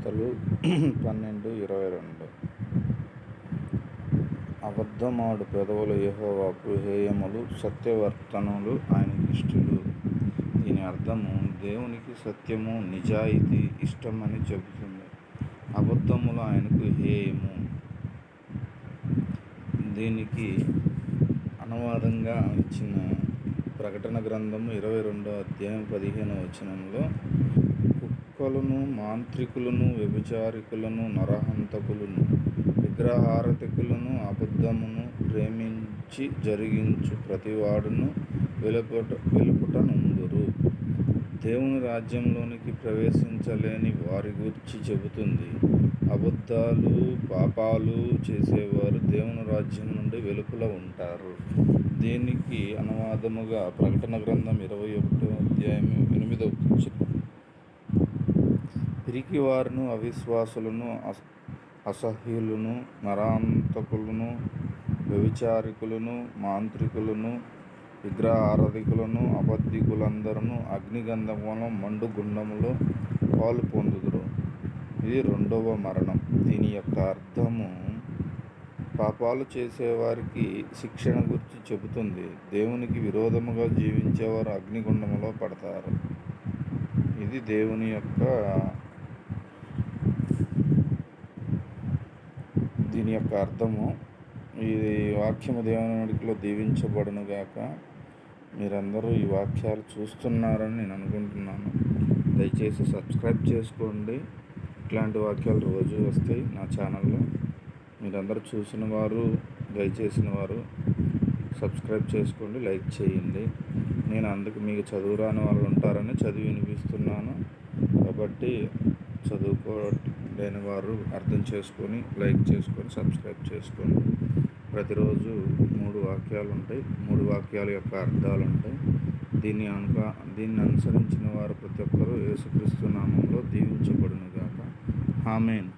సామెతలు 12:22. అబద్ధమాడు పెదవులు యెహోవాకు హేయములు, సత్యవర్తనులు ఆయనకిష్టులు. దీని అర్థము దేవునికి సత్యము, నిజాయితీ ఇష్టమని చెబుతుంది. అబద్ధములు ఆయనకు హేయము. దీనికి అనువాదంగా ఇచ్చిన ప్రకటన గ్రంథము 22:15 కుక్కలను, మాంత్రికులను, వ్యభిచారికులను, నరహంతకులను, విగ్రహారాధికులను, అబద్ధమును ప్రేమించి జరిగించు ప్రతివాడును వెలుపట నుందురు. దేవుని రాజ్యంలోనికి ప్రవేశించలేని వారి గూర్చి చెబుతుంది. అబద్ధాలు, పాపాలు చేసేవారు దేవుని రాజ్యం నుండి వెలుపల ఉంటారు. దీనికి అనువాదముగా ప్రకటన గ్రంథం 21:8 పిరికివారును, అవిశ్వాసులను, అసహ్యులను, నరహంతకులను, వ్యభిచారికులను, మాంత్రికులను, విగ్రహారాధికులను, అబద్ధికులందరూ అగ్నిగంధకములో మండు గుండములో పాలు పొందుదురు. ఇది రెండవ మరణం. దీని యొక్క అర్థము పాపాలు చేసేవారికి శిక్షణ గురించి చెబుతుంది. దేవునికి విరోధముగా జీవించేవారు అగ్నిగుండములో పడతారు. ఇది దీని యొక్క అర్థము. ఈ వాక్యము దేవునిలో దీవించబడును గాక. మీరందరూ ఈ వాక్యాలు చూస్తున్నారని నేను అనుకుంటున్నాను. దయచేసి సబ్స్క్రైబ్ చేసుకోండి. ఇట్లాంటి వాక్యాలు రోజు వస్తాయి నా ఛానల్లో. మీరందరూ చూసిన వారు, దయచేసిన వారు సబ్స్క్రైబ్ చేసుకోండి, లైక్ చేయండి. నేను అందుకు మీకు చదువు రాని వాళ్ళు ఉంటారని చదివి వినిపిస్తున్నాను. కాబట్టి చదువుకోలేని వారు అర్థం చేసుకొని, లైక్ చేసుకొని, సబ్స్క్రైబ్ చేసుకోండి. ప్రతిరోజు 3 వాక్యాలు ఉంటాయి. 3 వాక్యాల యొక్క అర్థాలు ఉంటాయి. దీన్ని అనుసరించిన వారు ప్రతి ఒక్కరూ యేసుక్రీస్తు నామంలో దీవించబడును గాక. ఆమేన్.